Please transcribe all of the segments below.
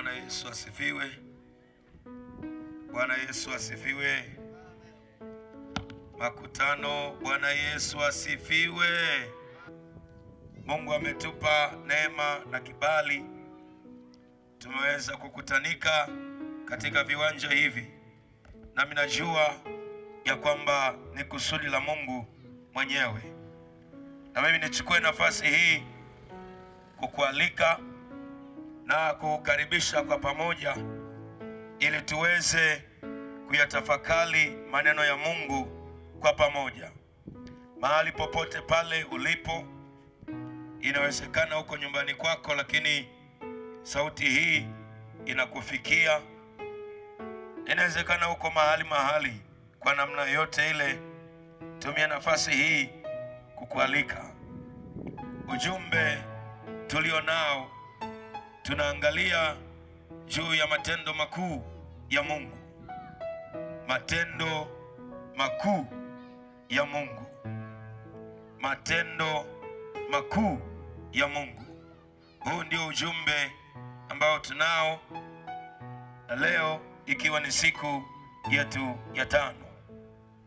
Bwana Yesu asifiwe. Bwana Yesu asifiwe. Makutano, Bwana Yesu asifiwe. Mungu ametupa neema na kibali. Tumeweza kukutanika katika viwanja hivi. Na minajua ya kwamba ni kusudi la Mungu mwenyewe. Na mimi nichukue nafasi hii kukualika na kukaribisha kwa pamoja ili tuweze kuyatafakari maneno ya Mungu kwa pamoja. Mahali popote pale ulipo, inawezekana huko nyumbani kwako, lakini sauti hii inakufikia. Inawezekana huko mahali kwa namna yote ile, tumia nafasi hii kukualika. Ujumbe tulionao, tunaangalia juu ya matendo makuu ya Mungu. Matendo makuu ya Mungu. Matendo makuu ya Mungu. Huu ndio ujumbe ambao tunao leo, ikiwa ni siku yetu ya 5.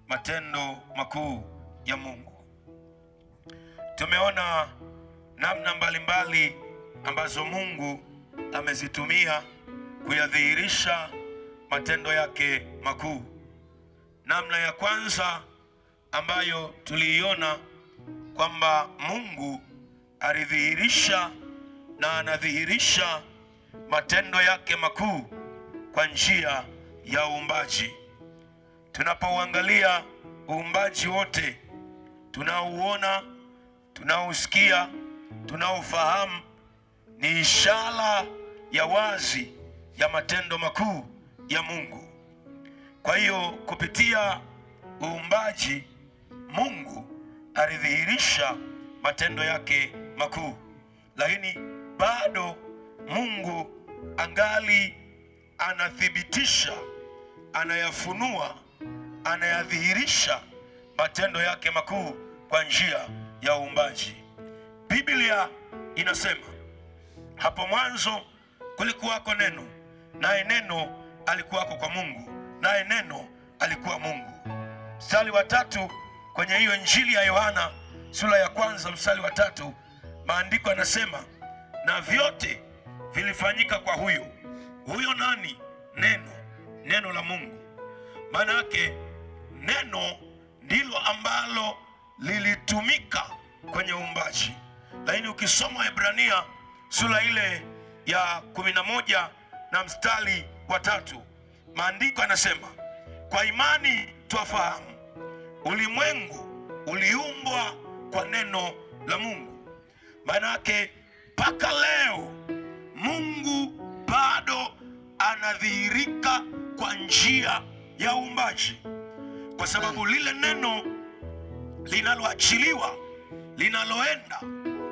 Matendo makuu ya Mungu. Tumeona namna mbalimbali ambazo Mungu amezitumia kuyadhihirisha matendo yake makuu. Namna ya kwanza ambayo tuliiona kwamba Mungu alidhihirisha na anadhihirisha matendo yake makuu kwa njia ya uumbaji. Tunapouangalia uumbaji wote, tunauona, tunausikia, tunaufahamu, ni ishara ya wazi ya matendo makuu ya Mungu. Kwa hiyo kupitia uumbaji, Mungu alidhihirisha matendo yake makuu. Lakini bado Mungu angali anathibitisha, anayafunua, anayadhihirisha matendo yake makuu kwa njia ya uumbaji. Biblia inasema, hapo mwanzo kulikuwako neno, naye neno alikuwako kwa Mungu, naye neno alikuwa Mungu. Mstari wa 3 kwenye hiyo Injili ya Yohana sura ya 1 mstari wa 3, maandiko yanasema, na vyote vilifanyika kwa huyo. Huyo nani? Neno. Neno la Mungu. Maana yake neno ndilo ambalo lilitumika kwenye uumbaji. Lakini ukisoma Hebrania sura ile ya 11 na mstari wa 3, maandiko yanasema, kwa imani twafahamu ulimwengu uliumbwa kwa neno la Mungu. Maana yake mpaka leo Mungu bado anadhihirika kwa njia ya uumbaji, kwa sababu lile neno linaloachiliwa, linaloenda,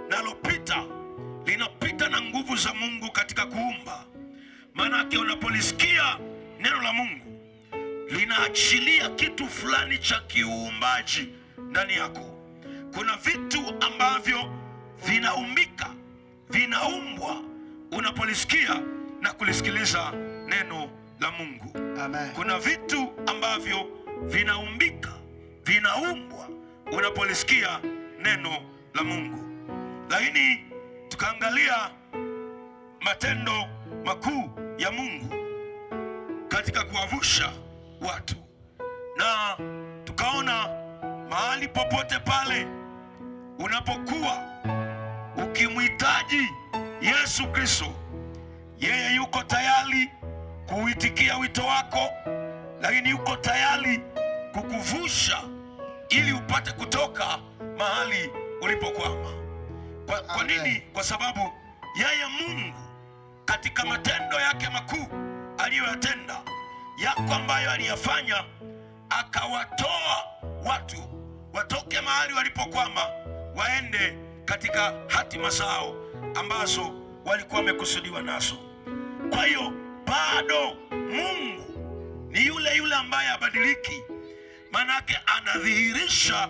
linalopita, linapita na nguvu za Mungu katika kuumba. Maana yake unapolisikia neno la Mungu, linaachilia kitu fulani cha kiuumbaji ndani yako. Kuna vitu ambavyo vinaumbika, vinaumbwa unapolisikia na kulisikiliza neno la Mungu. Amen. Kuna vitu ambavyo vinaumbika, vinaumbwa unapolisikia neno la Mungu. Lakini tukaangalia matendo makuu ya Mungu katika kuwavusha watu, na tukaona mahali popote pale unapokuwa ukimhitaji Yesu Kristo, yeye yuko tayari kuitikia wito wako, lakini yuko tayari kukuvusha ili upate kutoka mahali ulipokwama. Kwa nini? Kwa sababu yeye Mungu katika matendo yake makuu aliyoyatenda, yako ambayo aliyafanya, akawatoa watu watoke mahali walipokwama, waende katika hatima zao ambazo walikuwa wamekusudiwa nazo. Kwa hiyo bado Mungu ni yule ambaye habadiliki. Maana yake anadhihirisha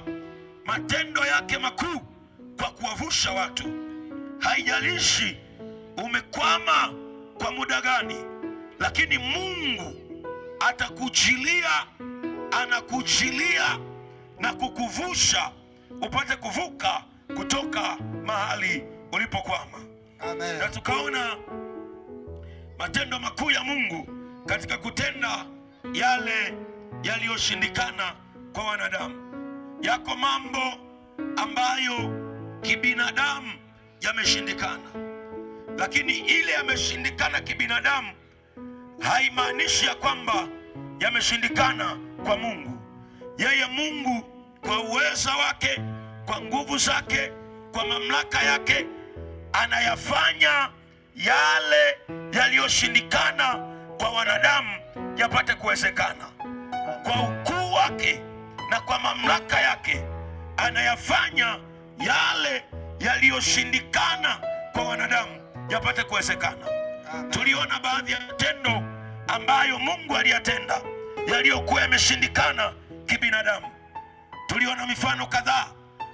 matendo yake makuu kwa kuwavusha watu. Haijalishi umekwama kwa kwa muda gani, lakini Mungu atakujilia, anakujilia na kukuvusha upate kuvuka kutoka mahali ulipokwama. Amen. Na tukaona matendo makuu ya Mungu katika kutenda yale yaliyoshindikana kwa wanadamu. Yako mambo ambayo kibinadamu yameshindikana, lakini ile yameshindikana kibinadamu haimaanishi ya kwamba yameshindikana kwa Mungu. Yeye Mungu kwa uweza wake, kwa nguvu zake, kwa mamlaka yake, anayafanya yale yaliyoshindikana kwa wanadamu yapate kuwezekana. Kwa ukuu wake na kwa mamlaka yake anayafanya yale yaliyoshindikana kwa wanadamu yapate kuwezekana. Tuliona baadhi ya matendo ambayo Mungu aliyatenda yaliyokuwa yameshindikana kibinadamu. Tuliona mifano kadhaa.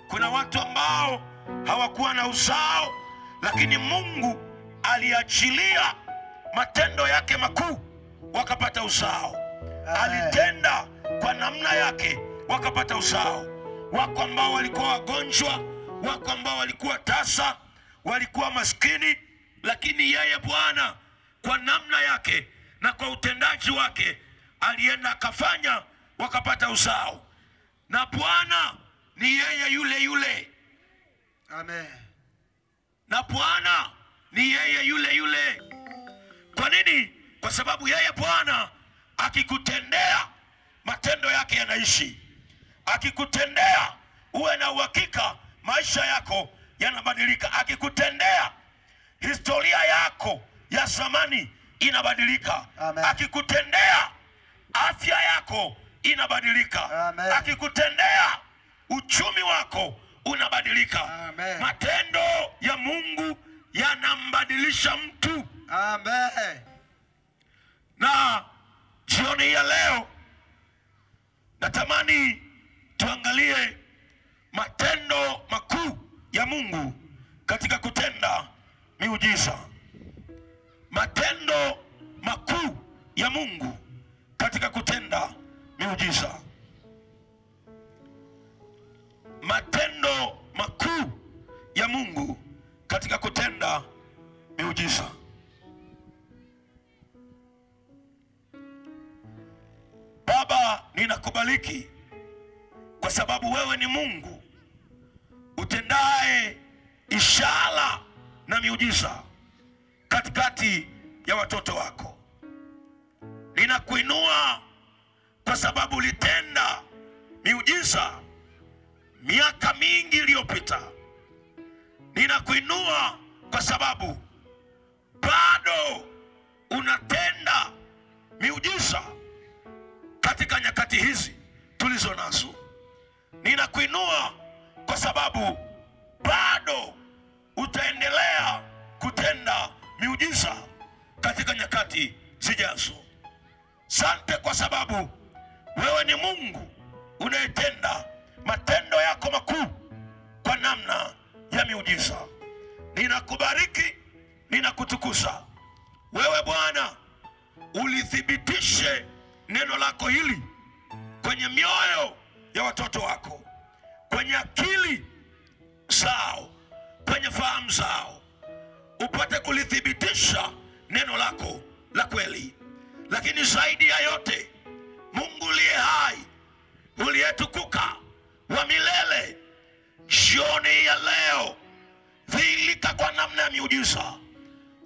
Kuna watu ambao hawakuwa na uzao, lakini Mungu aliachilia matendo yake makuu wakapata uzao. Alitenda kwa namna yake wakapata uzao. Wako ambao walikuwa wagonjwa, wako ambao walikuwa tasa, walikuwa maskini, lakini yeye Bwana kwa namna yake na kwa utendaji wake alienda akafanya wakapata uzao. Na Bwana ni yeye yule yule. Amen. Na Bwana ni yeye yule yule. Kwa nini? Kwa sababu yeye Bwana akikutendea, matendo yake yanaishi. Akikutendea, uwe na uhakika maisha yako yanabadilika. Akikutendea, historia yako ya zamani inabadilika. Amen. Akikutendea, afya yako inabadilika. Amen. Akikutendea, uchumi wako unabadilika. Amen. Matendo ya Mungu yanambadilisha mtu. Amen. Na jioni ya leo natamani tuangalie matendo makuu ya Mungu katika kutenda miujiza. Matendo makuu ya Mungu katika kutenda miujiza. Matendo makuu ya Mungu katika kutenda miujiza. Baba, ninakubariki kwa sababu wewe ni Mungu utendaye ishara na miujiza katikati ya watoto wako. Ninakuinua kwa sababu ulitenda miujiza miaka mingi iliyopita. Ninakuinua kwa sababu bado unatenda miujiza katika nyakati hizi tulizo nazo. Ninakuinua kwa sababu bado utaendelea kutenda miujiza katika nyakati zijazo. Asante kwa sababu wewe ni Mungu unayetenda matendo yako makuu kwa namna ya miujiza. Ninakubariki, ninakutukuza. Wewe Bwana ulithibitishe neno lako hili kwenye mioyo ya watoto wako, kwenye akili zao, kwenye fahamu zao. Upate kulithibitisha neno lako la kweli. Lakini zaidi ya yote, Mungu uliye hai, uliyetukuka, wa milele, jioni ya leo dhihirika kwa namna ya miujiza,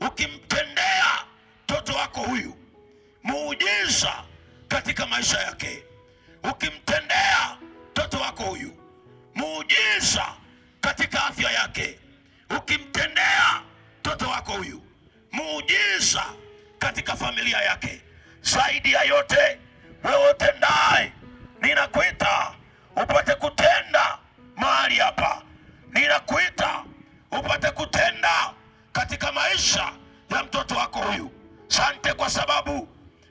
ukimtendea mtoto wako huyu muujiza katika maisha yake. Ukimtendea mtoto wako huyu muujiza katika afya yake. Ukimtendea mtoto wako huyu muujiza katika familia yake. Zaidi ya yote, wewe utendaye, ninakuita upate kutenda mahali hapa. Ninakuita upate kutenda katika maisha ya mtoto wako huyu. Asante kwa sababu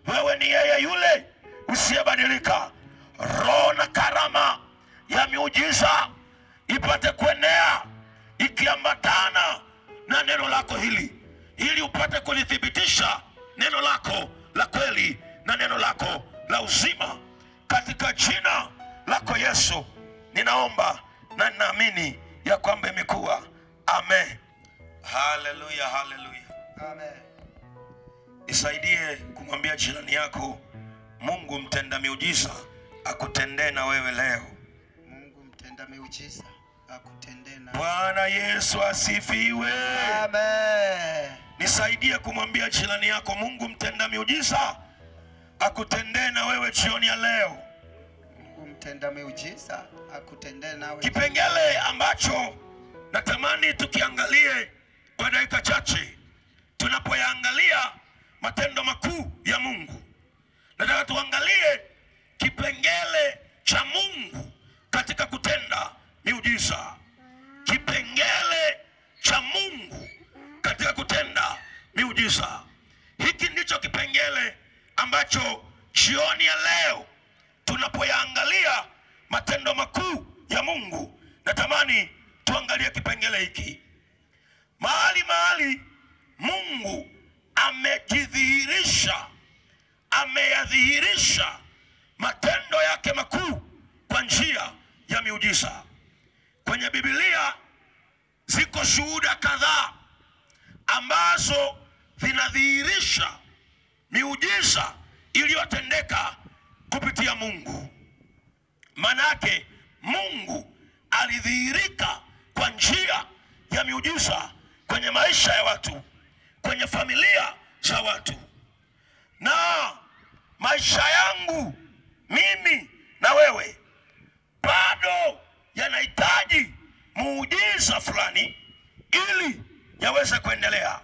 wewe ni yeye yule usiyebadilika. Roho na karama ya miujiza ipate kuenea ikiambatana na neno lako hili. ili upate kulithibitisha neno lako la kweli na neno lako la uzima. Katika jina lako Yesu ninaomba na ninaamini ya kwamba imekuwa. Amen. Haleluya, haleluya. Amen. Isaidie kumwambia jirani yako, Mungu mtenda miujiza akutendee na wewe leo. Mungu mtenda miujiza akutendee na. Bwana Yesu asifiwe. Amen. Nisaidie kumwambia jirani yako, Mungu mtenda miujiza akutendee na wewe jioni ya leo. Mungu mtenda miujiza akutendee na wewe. Kipengele ambacho natamani tukiangalie kwa dakika chache tunapoyaangalia matendo makuu ya Mungu. Nataka tuangalie kipengele cha Mungu katika kutenda miujiza. Kipengele cha Mungu katika kutenda miujiza. Hiki ndicho kipengele ambacho jioni ya leo tunapoyaangalia matendo makuu ya Mungu, natamani tuangalie kipengele hiki. Mahali Mungu amejidhihirisha, ameyadhihirisha matendo yake makuu kwa njia ya miujiza. Kwenye Biblia ziko shuhuda kadhaa ambazo zinadhihirisha miujiza iliyotendeka kupitia Mungu. Manake Mungu alidhihirika kwa njia ya miujiza kwenye maisha ya watu, kwenye familia za watu. Na maisha yangu mimi na wewe bado yanahitaji muujiza fulani ili yaweze kuendelea,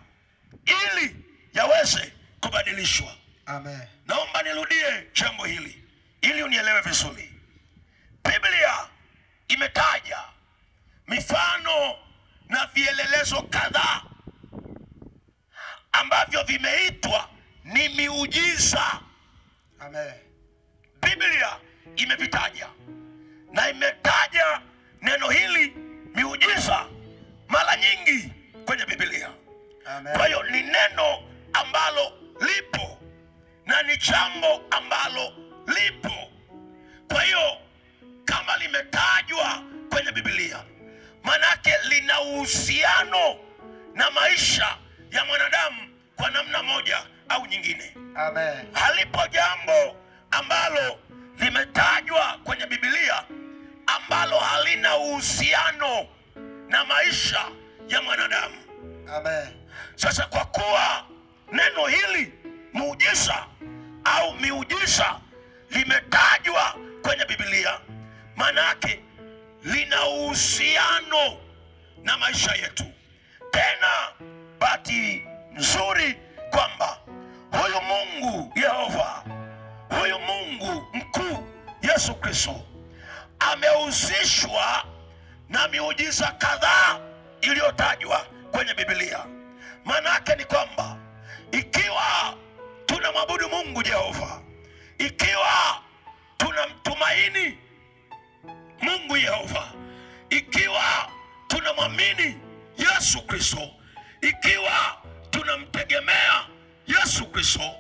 ili yaweze kubadilishwa. Amen. Naomba nirudie jambo hili ili unielewe vizuri. Biblia imetaja mifano na vielelezo kadhaa ambavyo vimeitwa ni miujiza. Amen. Biblia imevitaja na imetaja neno hili miujiza mara nyingi kwenye Biblia. Amen. Kwa hiyo ni neno ambalo lipo na ni jambo ambalo lipo. Kwa hiyo kama limetajwa kwenye Biblia, manake lina uhusiano na maisha ya mwanadamu kwa namna moja au nyingine. Amen. Halipo jambo ambalo limetajwa kwenye Biblia ambalo halina uhusiano na maisha ya mwanadamu. Amen. Sasa kwa kuwa neno hili muujiza au miujiza limetajwa kwenye Biblia, manake lina uhusiano na maisha yetu. Tena bahati nzuri kwamba huyu Mungu Yehova, huyu Mungu mkuu Yesu Kristo amehusishwa na miujiza kadhaa iliyotajwa kwenye Biblia. Manake ni kwamba ikiwa tunamwabudu Mungu Yehova, ikiwa tunamtumaini Mungu Yehova, ikiwa tunamwamini Yesu Kristo, ikiwa tunamtegemea Yesu Kristo,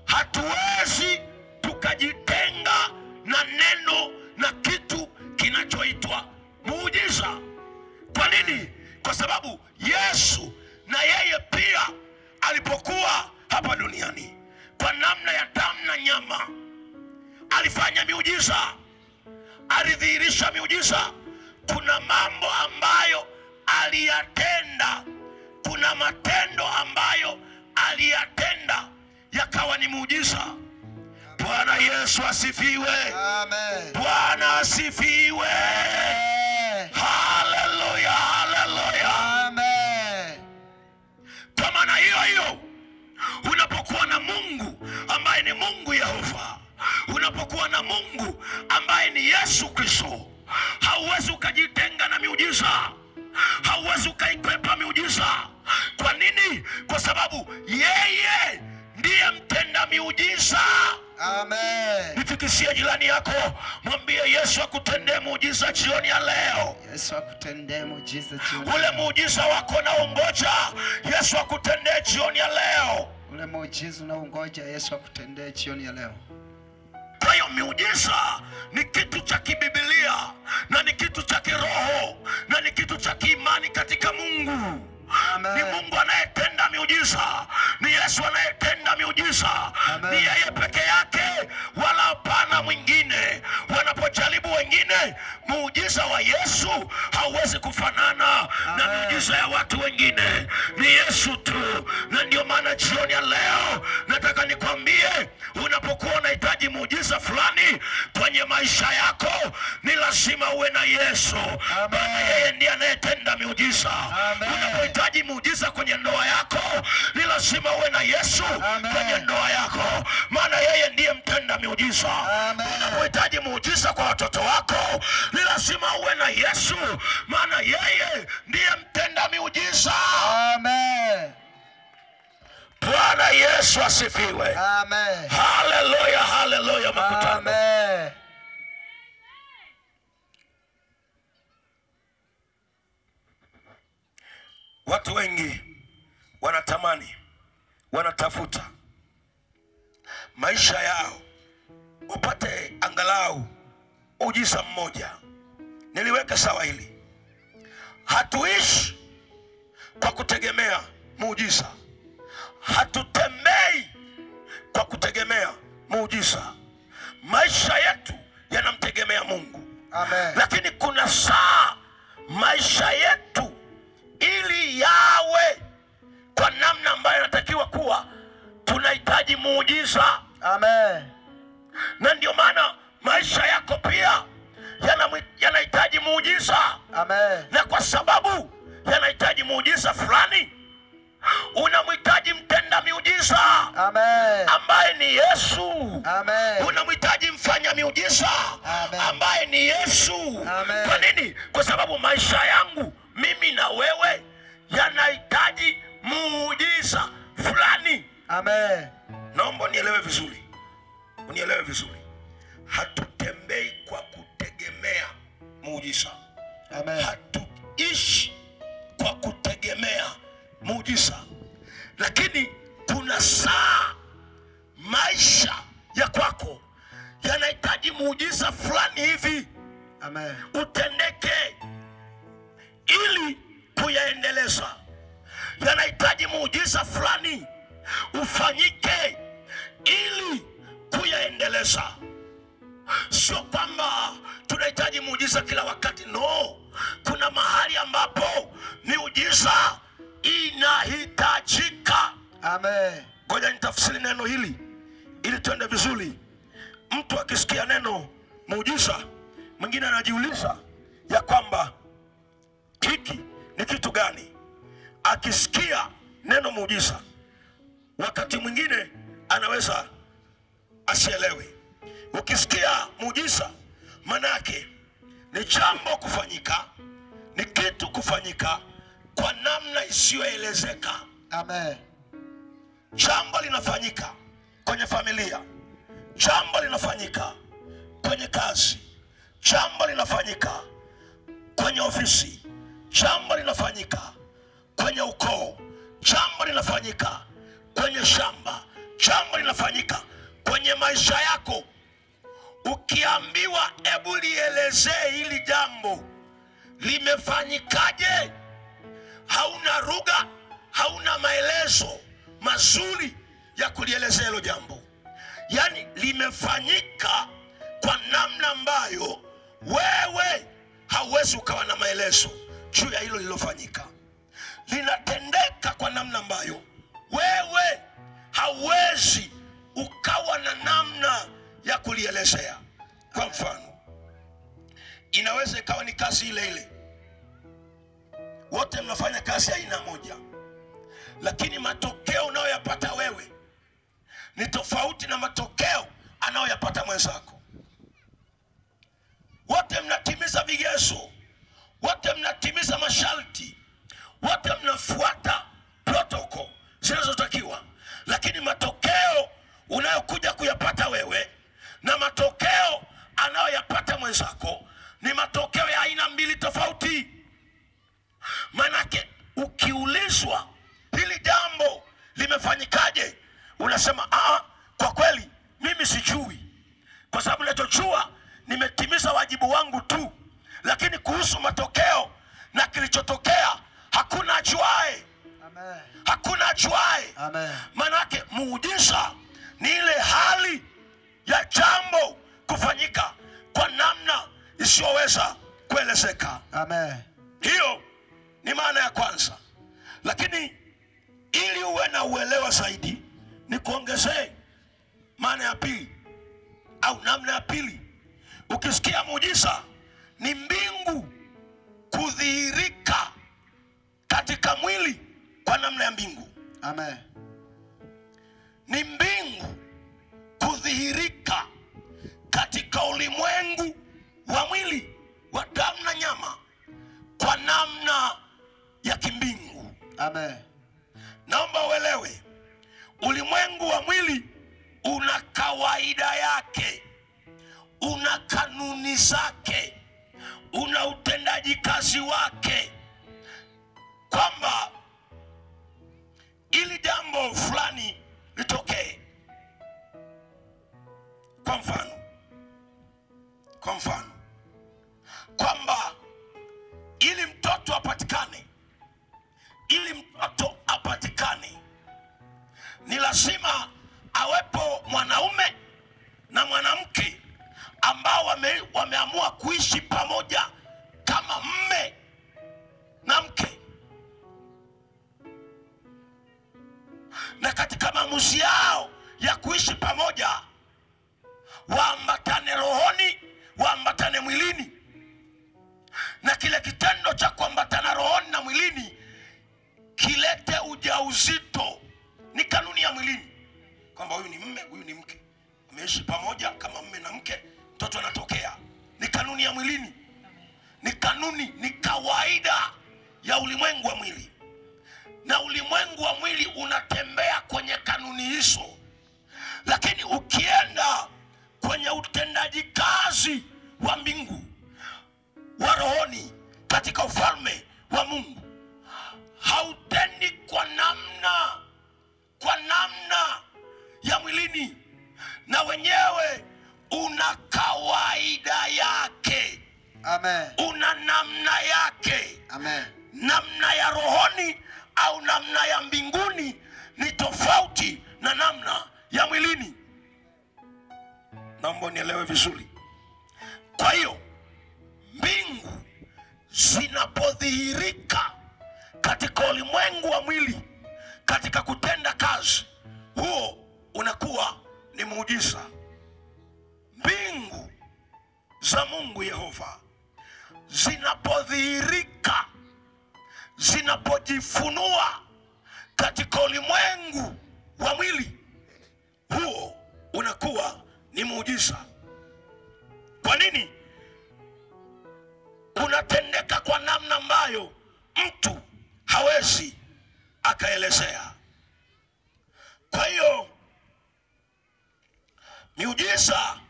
hatuwezi tukajitenga na neno na kitu kinachoitwa muujiza. Kwa nini? Kwa sababu Yesu na yeye pia alipokuwa hapa duniani kwa namna ya damu na nyama alifanya miujiza, alidhihirisha miujiza. Kuna mambo ambayo aliyatenda, kuna matendo ambayo aliyatenda yakawa ni muujiza. Bwana Yesu asifiwe. Amen. Bwana asifiwe. Amen. Haleluya, haleluya. Amen. Kwa maana hiyo hiyo, unapokuwa na Mungu ambaye ni Mungu Yehova, unapokuwa na Mungu ambaye ni Yesu Kristo, hauwezi ukajitenga na miujiza, hauwezi ukaikwepa miujiza. Kwa nini? Kwa sababu yeye ndiye mtenda miujiza. Amen. Nifikishie jirani yako, mwambie Yesu akutendee muujiza jioni ya leo. Yesu akutendee muujiza jioni. Ule muujiza wako naongoja, Yesu akutendee jioni ya leo. Ule muujiza unaongoja Yesu akutendee jioni ya leo. Kwa hiyo miujiza ni kitu cha kibibilia na ni kitu cha kiroho na ni kitu cha kiimani katika Mungu. Amen. Ni Mungu anayetenda miujiza, ni Yesu anayetenda miujiza. Amen. Ni yeye peke yake wala hapana mwingine. Wanapojaribu wengine, muujiza wa Yesu hauwezi kufanana na miujiza ya watu wengine. Ni Yesu tu. Na ndio maana jioni ya leo nataka nikwambie, unapokuwa unahitaji muujiza fulani kwenye maisha yako, ni lazima uwe na Yesu. Maana yeye ndiye anayetenda miujiza. Unapohitaji muujiza kwenye ndoa yako, ni lazima uwe na Yesu. Kwenye ndoa yako, maana yeye ndiye mtenda miujiza. Unapohitaji muujiza kwa watoto wako, ni lazima uwe na Yesu, maana yeye ndiye mtenda miujiza. Amen. Bwana Yesu asifiwe. Amen. Haleluya, haleluya makutano. Amen. Watu wengi wanatamani, wanatafuta maisha yao upate angalau muujiza mmoja. Niliweka sawa hili. Hatuishi kwa kutegemea muujiza. Hatutembei kwa kutegemea muujiza. Maisha yetu yanamtegemea Mungu. Amen. Lakini kuna saa maisha yetu ili yawe kwa namna ambayo inatakiwa kuwa, tunahitaji muujiza. Amen. Na ndio maana maisha yako pia yanahitaji muujiza. Amen. Na kwa sababu yanahitaji muujiza fulani, unamhitaji mtenda miujiza. Amen. Ambaye ni Yesu. Amen. Unamhitaji mfanya miujiza. Amen. Ambaye ni Yesu. Amen. Kwa nini? Kwa sababu maisha yangu mimi na wewe yanahitaji muujiza fulani. Amen. Naomba unielewe vizuri. Unielewe vizuri. Hatutembei kwa kutegemea muujiza. Amen. Hatuishi kwa kutegemea muujiza. Lakini kuna saa maisha ya kwako yanahitaji muujiza fulani hivi. Amen. Utendeke ili kuyaendeleza. Yanahitaji muujiza fulani ufanyike ili kuyaendeleza. Sio kwamba tunahitaji muujiza kila wakati. No. Kuna mahali ambapo miujiza inahitajika. Amen. Ngoja nitafsiri neno hili ili tuende vizuri. Mtu akisikia neno muujiza, mwingine anajiuliza ya kwamba hiki ni kitu gani? Akisikia neno muujiza, wakati mwingine anaweza asielewe. Ukisikia muujiza, maana yake ni jambo kufanyika, ni kitu kufanyika kwa namna isiyoelezeka. Amen. Jambo linafanyika kwenye familia, jambo linafanyika kwenye kazi, jambo linafanyika kwenye ofisi, jambo linafanyika kwenye ukoo, jambo linafanyika kwenye shamba, jambo linafanyika kwenye maisha yako. Ukiambiwa hebu lielezee hili jambo limefanyikaje, hauna lugha, hauna maelezo mazuri ya kulielezea hilo jambo. Yani limefanyika kwa namna ambayo wewe hauwezi ukawa na maelezo juu ya hilo lilofanyika. Linatendeka kwa namna ambayo wewe hauwezi ukawa na namna ya kulielezea. Kwa mfano, inaweza ikawa ni kazi ile ile, wote mnafanya kazi aina moja, lakini matokeo unayoyapata wewe ni tofauti na matokeo anayoyapata mwenzako. Wote mnatimiza vigezo, wote mnatimiza masharti, wote mnafuata protocol zinazotakiwa, lakini matokeo unayokuja kuyapata wewe na matokeo anayoyapata mwenzako ni matokeo ya aina mbili tofauti. Manake ukiulizwa hili jambo unasema kwa kweli mimi sijui, kwa sababu ninachojua nimetimiza wajibu wangu tu, lakini kuhusu matokeo na kilichotokea hakuna ajuae. Amen. Hakuna ajuae. Amen. Manake muujiza ni ile hali ya jambo kufanyika kwa namna isiyoweza kuelezeka. Amen. Hiyo ni maana ya kwanza. Lakini ili uwe na uelewa zaidi, ni kuongezee maana ya pili au namna ya pili. Ukisikia muujiza ni mbingu kudhihirika katika mwili kwa namna ya mbingu. Amen. Ni mbingu kudhihirika katika ulimwengu wa mwili wa damu na nyama kwa namna ya kimbingu. Amen. Naomba uelewe, ulimwengu wa mwili una kawaida yake, una kanuni zake, una utendaji kazi wake, kwamba ili jambo fulani litokee, kwa mfano kwamba ili mtoto apatikane, ni lazima awepo mwanaume na mwanamke ambao wameamua kuishi pamoja kama mme na mke, na katika maamuzi yao ya kuishi pamoja waambatane rohoni, waambatane mwilini, na kile kitendo cha kuambatana rohoni na mwilini kilete ujauzito. Ni kanuni ya mwilini kwamba huyu ni mme, huyu ni mke, wameishi pamoja kama mme na mke, mtoto anatokea. Ni kanuni ya mwilini, ni kanuni, ni kawaida ya ulimwengu wa mwili, na ulimwengu wa mwili unatembea kwenye kanuni hizo. Lakini ukienda kwenye utendaji kazi wa mbingu, wa rohoni, katika ufalme wa Mungu, hautendi kwa namna ya mwilini, na wenyewe una kawaida yake. Amen. Una namna yake. Amen. Namna ya rohoni au namna ya mbinguni ni tofauti na namna ya mwilini. Naomba nielewe vizuri. Kwa hiyo mbingu zinapodhihirika katika ulimwengu wa mwili, katika kutenda kazi, huo unakuwa ni muujiza. Mbingu za Mungu Yehova zinapodhihirika, zinapojifunua katika ulimwengu wa mwili, huo unakuwa ni muujiza. Kwa nini? Unatendeka kwa namna ambayo mtu hawezi akaelezea. Kwa hiyo miujiza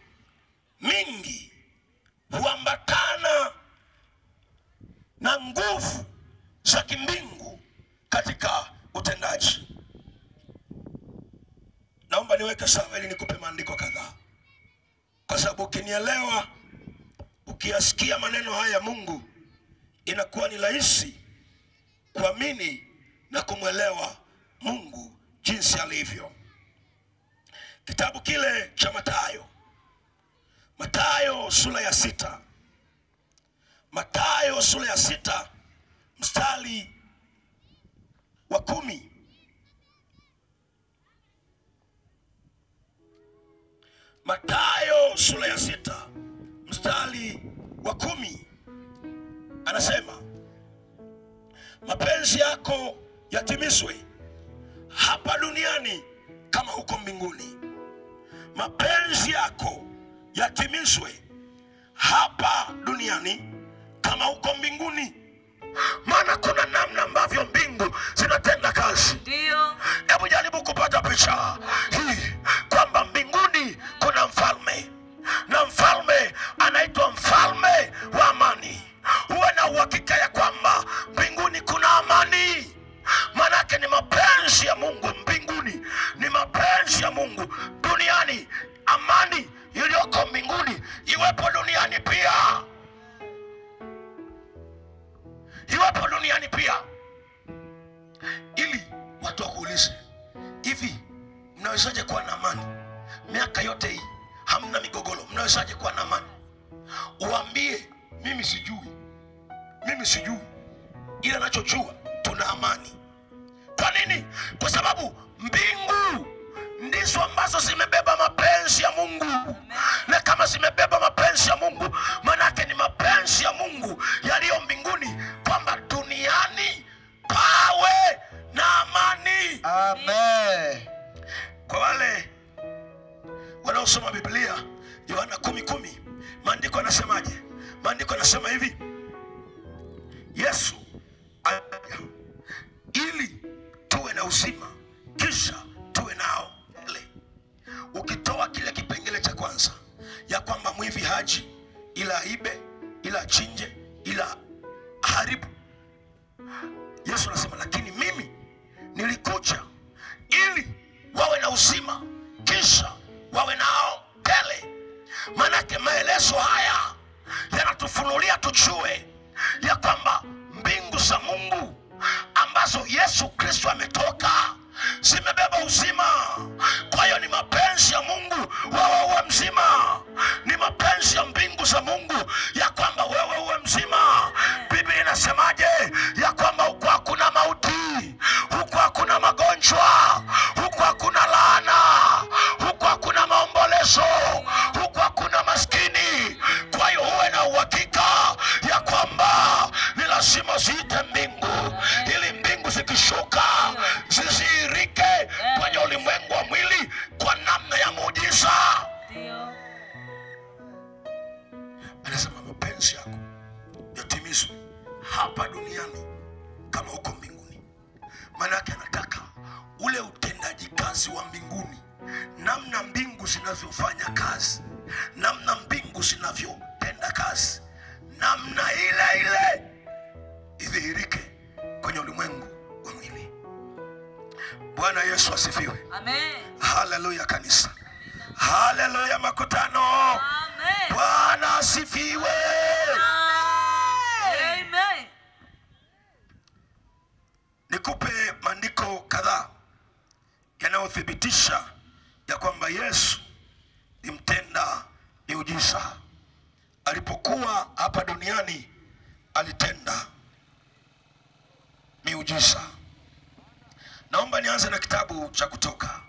mingi huambatana na nguvu za kimbingu katika utendaji. Naomba niweke sawa ili nikupe maandiko kadhaa, kwa sababu ukinielewa, ukiyasikia maneno haya ya Mungu, inakuwa ni rahisi kuamini na kumwelewa Mungu jinsi alivyo. Kitabu kile cha Mathayo sura ya 6. Mathayo sura ya 6 mstari wa 10. Mathayo sura ya 6 mstari wa 10 anasema, mapenzi yako yatimizwe hapa duniani kama huko mbinguni. Mapenzi yako yatimizwe hapa duniani kama huko mbinguni. Maana kuna namna ambavyo mbingu zinatenda kazi. Ndio. Hebu jaribu kupata picha hii kwamba mbinguni kuna mfalme, na mfalme anaitwa mfalme wa amani. Uwe na uhakika ya kwamba mbinguni kuna amani. Manake ni mapenzi ya Mungu mbinguni, ni mapenzi niwaulize, hivi mnawezaje kuwa na amani? Miaka yote hii hamna migogoro, mnawezaje kuwa na amani? Uambie mimi sijui, ila nachojua tuna amani. Kwa nini? Kwa sababu mbingu ndizo ambazo zimebeba mapenzi ya Mungu. Na kama zimebeba mapenzi ya Mungu, manake ni mapenzi ya Mungu yaliyo mbinguni, kwamba duniani pawe na amani. Amen. Kwa wale wanaosoma Biblia, Yohana 10:10, maandiko yanasemaje? Maandiko yanasema hivi: Yesu alikuja ili tuwe na uzima, kisha tuwe nao tele. Ukitoa kile kipengele cha kwanza ya kwamba mwivi haji ila aibe, ila chinje, ila haribu, Yesu anasema lakini mimi nilikuja ili wawe na uzima, kisha wawe nao tele. Manake maelezo haya yanatufunulia tujue ya kwamba mbingu za Mungu ambazo Yesu Kristo ametoka zimebeba uzima. Kwa hiyo ni mapenzi ya Mungu wewe uwe mzima. Ni mapenzi ya mbingu za Mungu ya kwamba wewe uwe mzima. Biblia inasemaje? Ya kwamba huko hakuna mauti, huko hakuna magonjwa, huko hakuna laana, huko hakuna maombolezo, huko hakuna maskini. Kwa hiyo uwe na uhakika ya kwamba ni lazima ziite mbingu, ili mbingu zikishuka zizihirike kwenye ulimwengu wa mwili kwa namna ya muujiza. Anasema mapenzi yako yatimizwe hapa duniani kama huko mbinguni. Manake anataka ule utendaji kazi wa mbinguni, namna mbingu zinavyofanya kazi, namna mbingu zinavyotenda kazi, namna ile ile idhihirike kwenye ulimwengu wa mwili. Bwana Yesu asifiwe. Amen. Haleluya kanisa. Haleluya makutano. Amen. Bwana asifiwe. Amen. Nikupe maandiko kadhaa yanayothibitisha ya kwamba Yesu ni mtenda miujiza. Alipokuwa hapa duniani alitenda miujiza. Naomba nianze na kitabu cha Kutoka.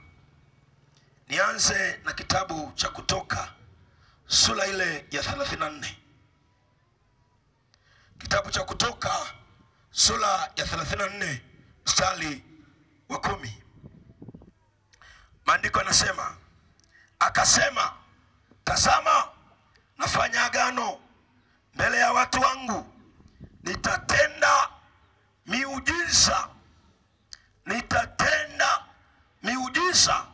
Nianze na kitabu cha Kutoka sura ile ya 34. Kitabu cha Kutoka sura ya 34 mstari wa 10. Maandiko yanasema, akasema, tazama nafanya agano mbele ya watu wangu, nitatenda miujiza, nitatenda miujiza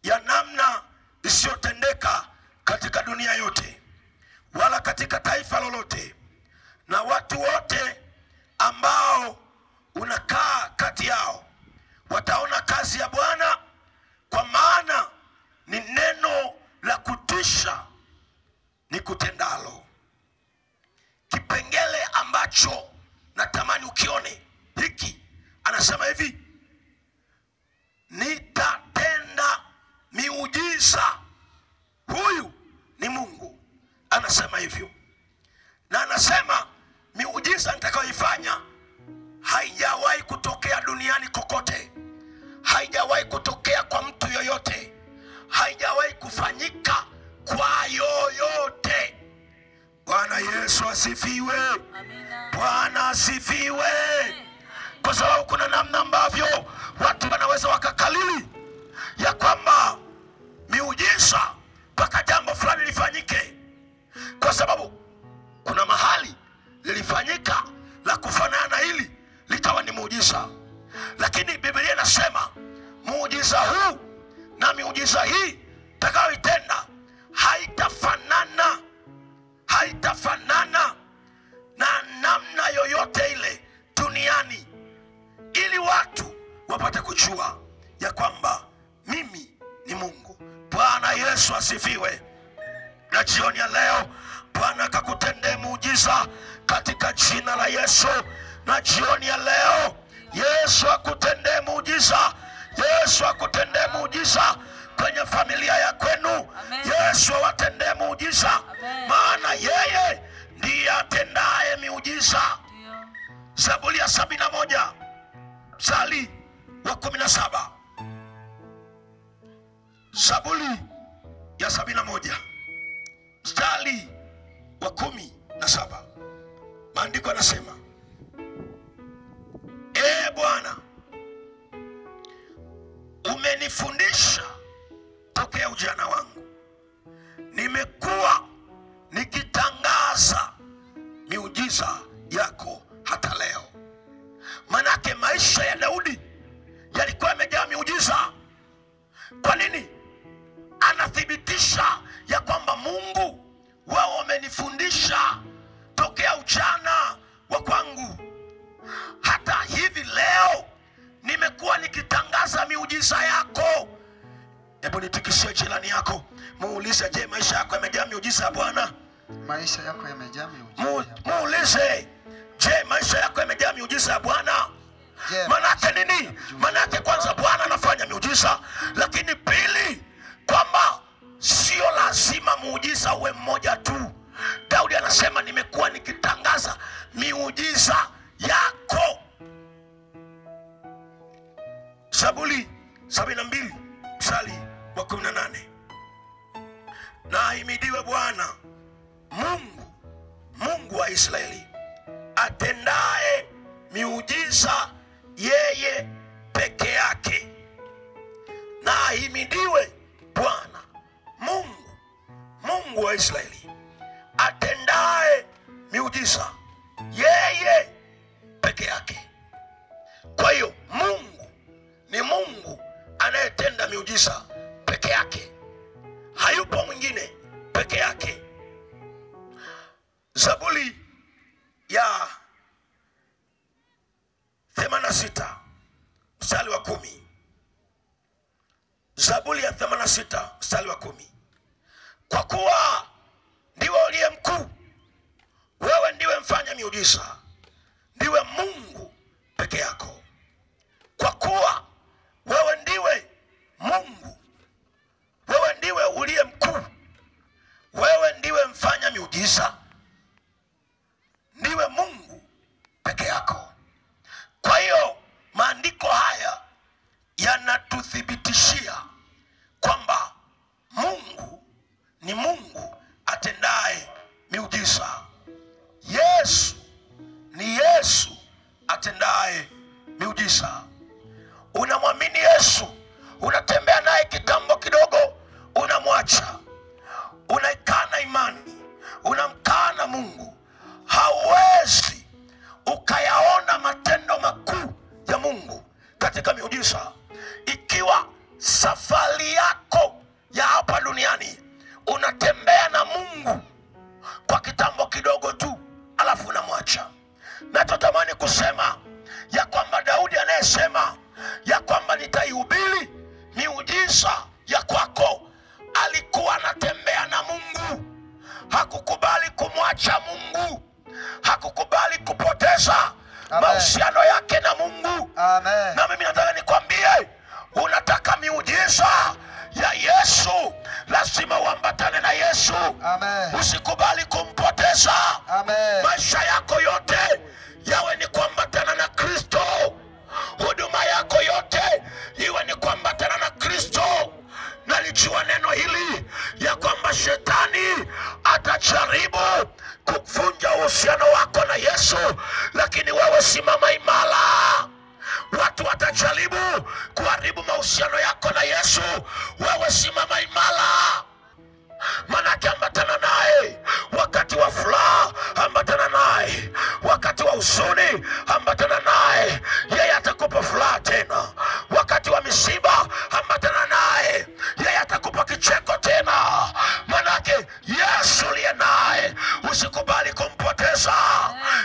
ya namna isiyotendeka katika dunia yote, wala katika taifa lolote, na watu wote ambao unakaa kati yao wataona kazi ya Bwana, kwa maana ni neno la kutisha nikutendalo. Kipengele ambacho natamani ukione hiki, anasema hivi, nitatenda miujiza. Huyu ni Mungu anasema hivyo, na anasema miujiza nitakayoifanya haijawahi kutokea duniani kokote, haijawahi kutokea kwa mtu yoyote, haijawahi kufanyika kwa yoyote. Bwana Yesu asifiwe. Amina. Bwana asifiwe. Kwa sababu kuna namna ambavyo watu wanaweza wakakalili ya kwamba miujiza mpaka jambo fulani lifanyike, kwa sababu kuna mahali lilifanyika la kufanana na hili likawa ni muujiza. Lakini Biblia inasema muujiza huu na miujiza hii takayoitenda haitafanana na namna yoyote ile duniani, ili watu wapate kujua ya kwamba mimi ni Mungu. Bwana Yesu asifiwe. Na jioni ya leo Bwana akakutendee muujiza katika jina la Yesu. Na jioni ya leo Yesu akutendee muujiza muujiza kwenye familia ya kwenu. Yesu awatendee muujiza, maana yeye ndiye atendaye miujiza. Zaburi ya 71 mstari wa 17. Zaburi ya 71 mstari wa 17. Maandiko yanasema, Ee Bwana, umenifundisha tokea ujana wangu, nimekuwa nikitangaza miujiza yako hata leo. Manake maisha ya Daudi yalikuwa yamejaa miujiza. Kwa nini? Anathibitisha ya kwamba Mungu, wao wamenifundisha tokea ujana wa kwangu, hata hivi leo nimekuwa nikitangaza miujiza yako. Hebu nitikishie jirani yako, muulize, je, maisha yako yamejaa miujiza ya Bwana? Maisha yako yamejaa miujiza. Muulize, je, maisha yako yamejaa miujiza ya Bwana? Manake nini? Manake kwanza Bwana anafanya miujiza, lakini pili kwamba sio lazima muujiza uwe mmoja tu. Daudi anasema nimekuwa nikitangaza miujiza yako. Zaburi 72 mstari wa 18. Na ahimidiwe Bwana Mungu wa Israeli, atendaye miujiza yeye peke yake. Na ahimidiwe Bwana Mungu wa Israeli, atendaye miujiza yeye peke yake. Kwa hiyo Mungu ni Mungu anayetenda miujiza peke yake, hayupo mwingine peke yake. Zaburi ya 86 mstari wa 10. Zaburi ya 86 mstari wa 10. Kwa kuwa ndiwe uliye mkuu, wewe ndiwe mfanya miujiza, ndiwe Mungu peke yako. Kwa kuwa wewe ndiwe Mungu, wewe ndiwe uliye mkuu, wewe ndiwe mfanya miujiza, ndiwe Mungu peke yako. Kwa hiyo maandiko haya yanatuthibitishia kwamba Mungu ni Mungu atendaye miujiza. Yesu ni Yesu atendaye miujiza. Unamwamini Yesu, unatembea naye kitambo kidogo, unamwacha, unaikana imani, unamkana Mungu, hauwezi ukayaona matendo makuu ya Mungu katika miujiza. Ikiwa safari yako ya hapa duniani unatembea na Mungu kwa kitambo kidogo tu alafu unamwacha. Na tutamani kusema ya kwamba Daudi anayesema ya kwamba nitaihubiri miujiza ya kwako, alikuwa anatembea na Mungu, hakukubali kumwacha Mungu, hakukubali kupoteza mahusiano yake na Mungu. Amen. Na mimi nataka nikwambie, unataka miujiza ya Yesu, lazima uambatane na Yesu. Amen. Usikubali kumpoteza. Amen. Maisha yako yote yawe ni kuambatana na Kristo. Huduma yako yote iwe ni kuambatana na Kristo. Nalijua neno hili ya kwamba shetani atajaribu kuvunja uhusiano wako na Yesu, lakini wewe simama imara. Watu watajaribu kuharibu mahusiano yako na Yesu, wewe simama imara. Manake ambatana naye wakati wa furaha, ambatana naye wakati wa huzuni, ambatana naye, yeye atakupa furaha tena. Wakati wa misiba, ambatana naye, yeye atakupa kicheko tena. Manake Yesu aliye naye, usikubali kumpoteza.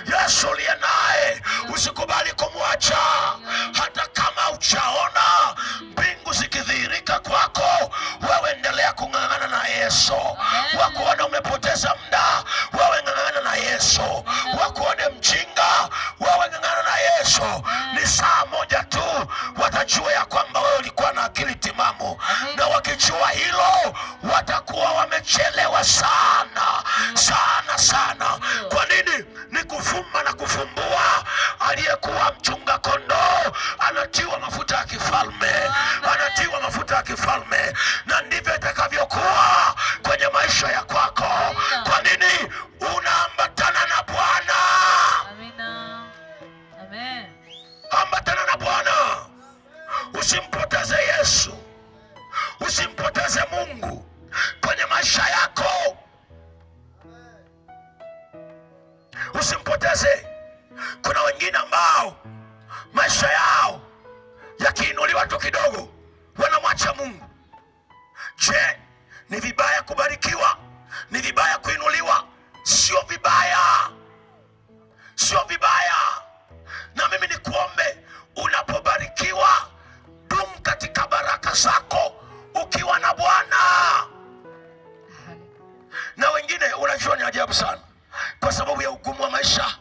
Yesu aliye naye, usikubali kumwacha. Hata kama uchaona mbingu zikidhihirika kwako, wewe endelea kung'ang'ana Usimpoteze Yesu, usimpoteze Mungu kwenye maisha yako, usimpoteze. Kuna wengine ambao maisha yao yakiinuliwa tu kidogo wanamwacha Mungu. Je, ni vibaya kubarikiwa? Ni vibaya kuinuliwa? Sio vibaya, sio vibaya. Na mimi nikuombe, unapobarikiwa dumu katika baraka zako ukiwa na Bwana. Na wengine unajua ni ajabu sana, kwa sababu ya ugumu wa maisha,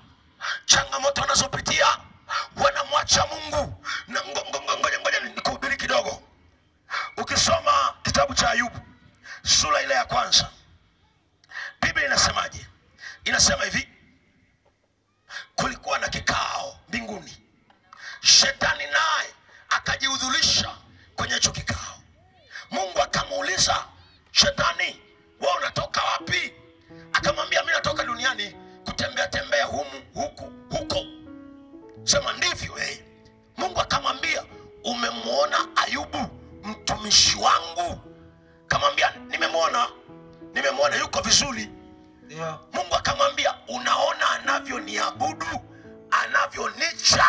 changamoto wanazopitia, wanamwacha Mungu. Na ngoja nikuhubiri kidogo. Ukisoma kitabu cha Ayubu sura ile ya kwanza, Biblia inasemaje? Inasema hivi: kulikuwa na kikao mbinguni, shetani naye akajihudhurisha kwenye hicho kikao. Mungu akamuuliza shetani, wewe unatoka wapi? Akamwambia, mimi natoka duniani kutembea tembea huko. Sema ndivyo. Mungu akamwambia, umemwona Ayubu mtumishi wangu? Akamwambia, nimemwona yuko vizuri. Yeah. Mungu akamwambia, unaona anavyoniabudu, anavyonicha?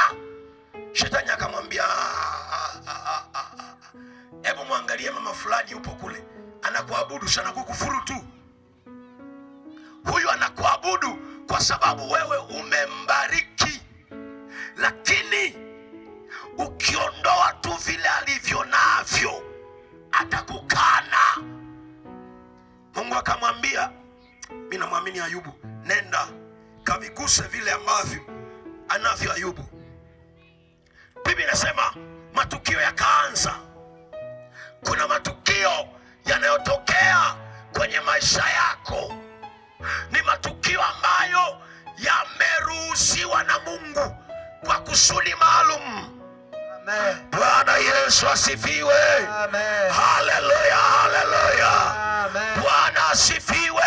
Shetani akamwambia, hebu muangalie mama fulani yupo kule, anakuabudu sana, kukufuru tu. Huyu anakuabudu kwa sababu wewe umembariki, lakini ukiondoa tu vile alivyo navyo atakukana. Mungu akamwambia, mimi namwamini Ayubu, nenda kaviguse vile ambavyo anavyo Ayubu. Biblia inasema matukio yakaanza. Kuna matukio yanayotokea kwenye maisha yako, ni matukio ambayo yameruhusiwa na Mungu kwa kusudi maalum. Amen. Bwana Yesu asifiwe. Amen. Haleluya, haleluya. Amen. Bwana asifiwe.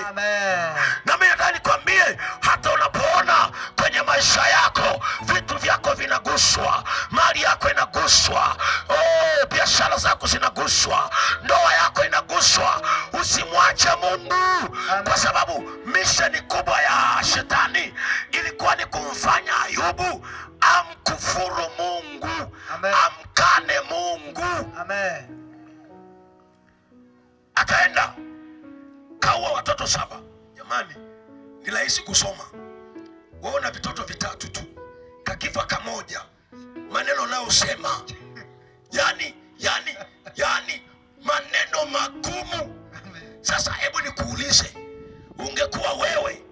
Amen. Na mimi nataka nikwambie, hata unapoona kwenye maisha yako vitu vyako vinaguswa, mali yako inaguswa, biashara zako zinaguswa, ndoa yako inaguswa, usimwache Mungu. Amen. Kwa sababu misheni kubwa ya shetani ilikuwa ni kumfanya Ayubu amkufuru Mungu. Amen. Amkane Mungu. Amen. Akaenda kaua watoto 7. Jamani, ni rahisi kusoma. Waona vitoto 3 tu, kakifa kamoja, maneno nao sema. Yani maneno magumu. Sasa hebu nikuulize, ungekuwa wewe,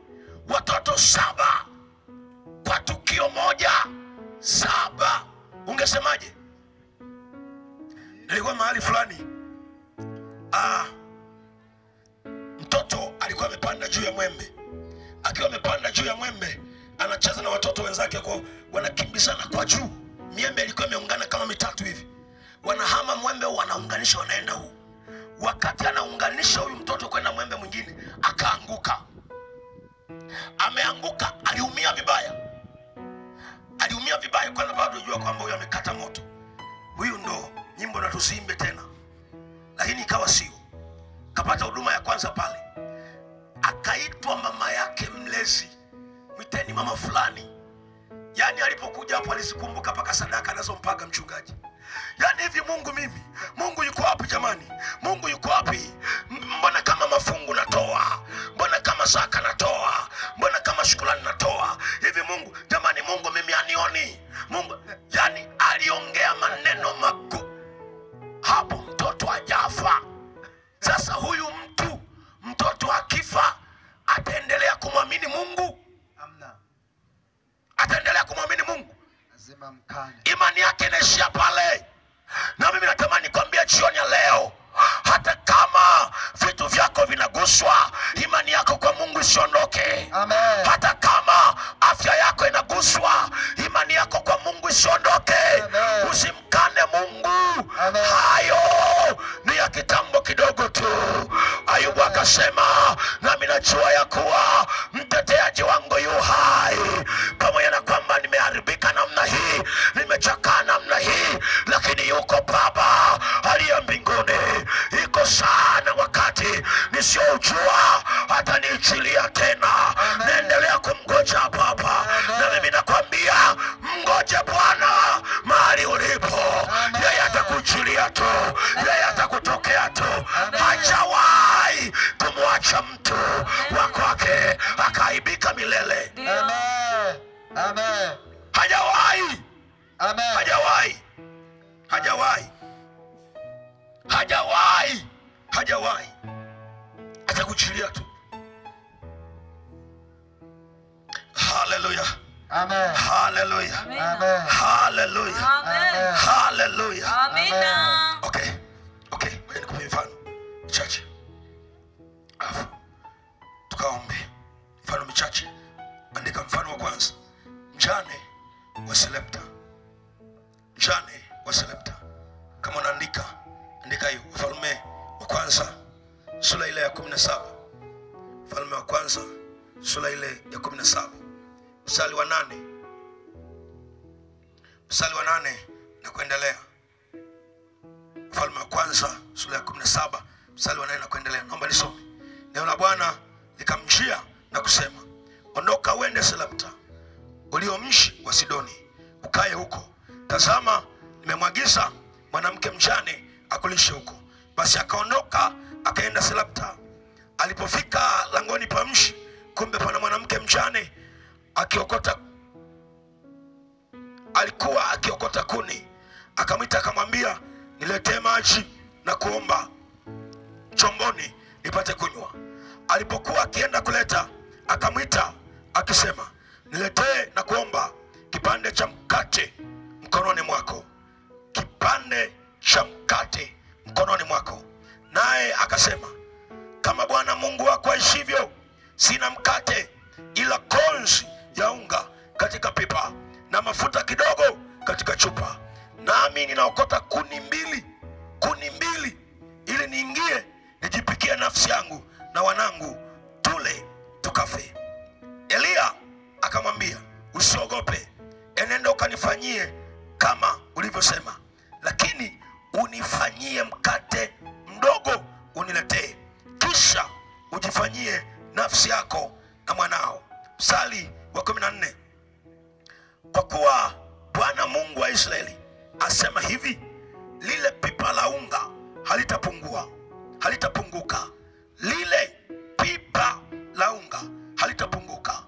watoto 7 kwa tukio moja 7, ungesemaje? Nilikuwa mahali fulani, mtoto alikuwa amepanda juu ya mwembe. Akiwa amepanda juu ya mwembe, anacheza na watoto wenzake, kwa wanakimbizana kwa juu. Miembe ilikuwa imeungana kama 3 hivi, wanahama mwembe, wanaunganisha, wanaenda huu. Wakati anaunganisha huyu mtoto kwenda mwembe mwingine, akaanguka. Ameanguka, aliumia vibaya. Kwanza bado unajua kwamba huyu amekata moto. Huyu ndo nyimbo na tusiimbe tena. Lakini ikawa sio. Kapata huduma ya kwanza pale. Akaitwa mama yake mlezi, mwiteni mama fulani. Yani alipokuja hapo alizikumbuka paka sadaka anazompaga mchungaji. Yani hivi Mungu yuko wapi jamani? Mungu yuko wapi? Mbona kama mafungu natoa? Mbona kama zaka natoa? Mbona kama shukrani natoa? Hivi Mungu, jamani, Mungu mimi anioni? Mungu, yani aliongea maneno magumu. Hapo mtoto hajafa. Sasa huyu mtoto akifa, ataendelea kumwamini Mungu? Amna. Ataendelea kumwamini Mungu? Lazima mkane. Imani yake inaishia pale. Na mimi natamani kuambia jioni ya leo, hata kama vitu vyako vinaguswa, imani yako kwa Mungu isiondoke. Amen. Hata kama afya yako inaguswa, imani yako kwa Mungu isiondoke. Amen. Usimkane Mungu. Amen. Hayo ni ya kitambo kidogo tu. Ayubu akasema, nami najua ya kuwa mteteaji wangu yu pamoja na kwamba nimeharibika namna hii, nimechakaa namna hii, lakini yu yuko Baba aliye mbinguni. Iko sana wakati nisiojua hata niichilia tena. Naendelea kumgoja Baba. Na mimi nakwambia, mgoje Bwana mahali ulipo. Yeye atakuchilia tu, yeye atakutokea tu. Hajawahi kumwacha mtu wa kwake akaibika milele. Amen. Amen. Hajawahi. Amen. Hajawahi. Hajawahi. Hajawahi. Hajawahi. Atakuchilia tu. Hallelujah. Amen. Hallelujah. Amen. Hallelujah. Amen. Hallelujah. Amina. Okay. Okay. Wewe nikupe mfano mchache. Alafu tukaombe. Mfano mchache. Andika mfano wa kwanza. Mjane wa Sarepta. Mjane wa Sarepta. Kama unaandika, andika hiyo. Wafalme wa kwanza sura ile ya 17. Wafalme wa kwanza sura ile ya 17. Mstari wa 8. Mstari wa 8 na kuendelea. Wafalme wa kwanza sura ya 17 mstari wa 8 na kuendelea. Naomba nisome. Neno la Bwana likamjia na kusema, ondoka uende Sarepta, ulio mji wa Sidoni, ukae huko. Tazama, nimemwagiza mwanamke mjane akulishe huko. Basi akaondoka akaenda Sarepta. Alipofika langoni pa mji, kumbe pana mwanamke mjane alikuwa akiokota kuni. Akamwita akamwambia, niletee maji na kuomba chomboni nipate kunywa. Alipokuwa akienda kuleta, akamwita akisema, niletee na kuomba kipande cha mkate mkononi mwako. Kipande cha mkate mkononi mwako. Naye akasema, kama Bwana Mungu wako aishivyo, sina mkate ila konzi ya unga katika pipa na mafuta kidogo katika chupa. Nami ninaokota kuni mbili ili niingie nijipikie nafsi yangu na wanangu, tule tukafe. Elia akamwambia, usiogope, enenda ukanifanyie kama ulivyosema, lakini unifanyie mkate mdogo uniletee, kisha ujifanyie nafsi yako na mwanao. Mstari wa 14. Kwa kuwa Bwana Mungu wa Israeli asema hivi, lile pipa la unga halitapunguka. Lile pipa la unga halitapunguka,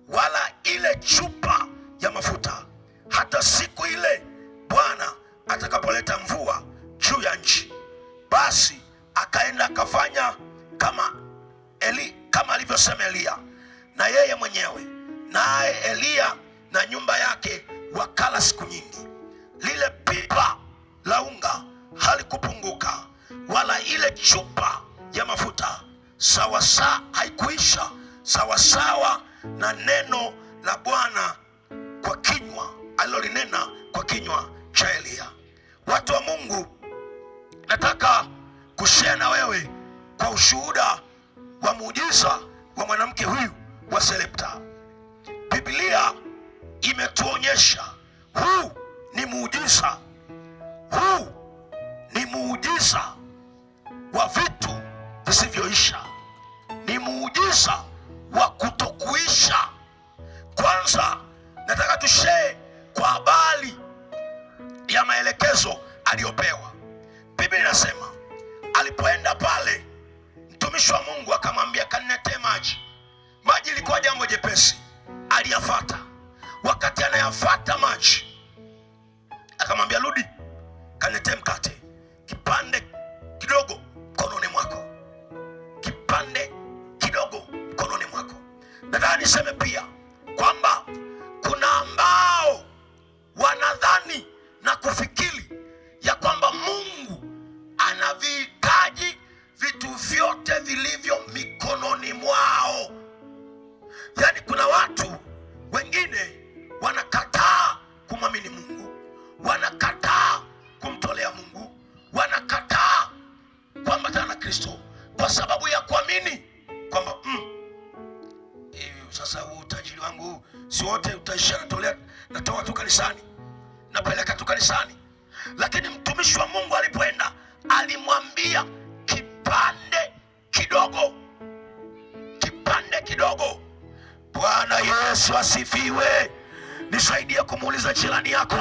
wala ile chupa ya mafuta, hata siku ile Bwana atakapoleta mvua juu ya nchi. Basi akaenda akafanya kama alivyosema Elia na yeye mwenyewe. Naye Elia na nyumba yake wakala siku nyingi. Lile pipa la unga halikupunguka, wala ile chupa ya mafuta haikuisha, sawasawa na neno la Bwana kwa kinywa alilolinena kwa kinywa cha Elia. Watu wa Mungu, nataka kushare na wewe kwa ushuhuda wa muujiza wa mwanamke huyu wa Sarepta. Biblia imetuonyesha huu ni muujiza wa vitu visivyoisha, ni muujiza wa kutokuisha. Kwanza nataka tushare kwa habari ya maelekezo aliyopewa. Biblia inasema alipoenda pale, mtumishi wa Mungu akamwambia, kaniletee maji. Maji ilikuwa jambo jepesi, aliyafuata. Wakati anayafuata maji, akamwambia, rudi kaniletee mkate, kipande kidogo mkononi mwako. Kipande kidogo mkononi mwako. Nataka niseme pia kwamba kuna ambao wanadhani na kufikiri ya kwamba Mungu anavihitaji vitu vyote vilivyo mikononi mwao. Yaani kuna watu wengine wanakataa kumwamini Mungu, wanakataa kumtolea Mungu, wanakataa kuambatana na Kristo kwa sababu ya kuamini kwamba sasa huu utajiri wangu si wote utaisha, natoa tu kanisani, napeleka tu kanisani. Lakini mtume jirani yako,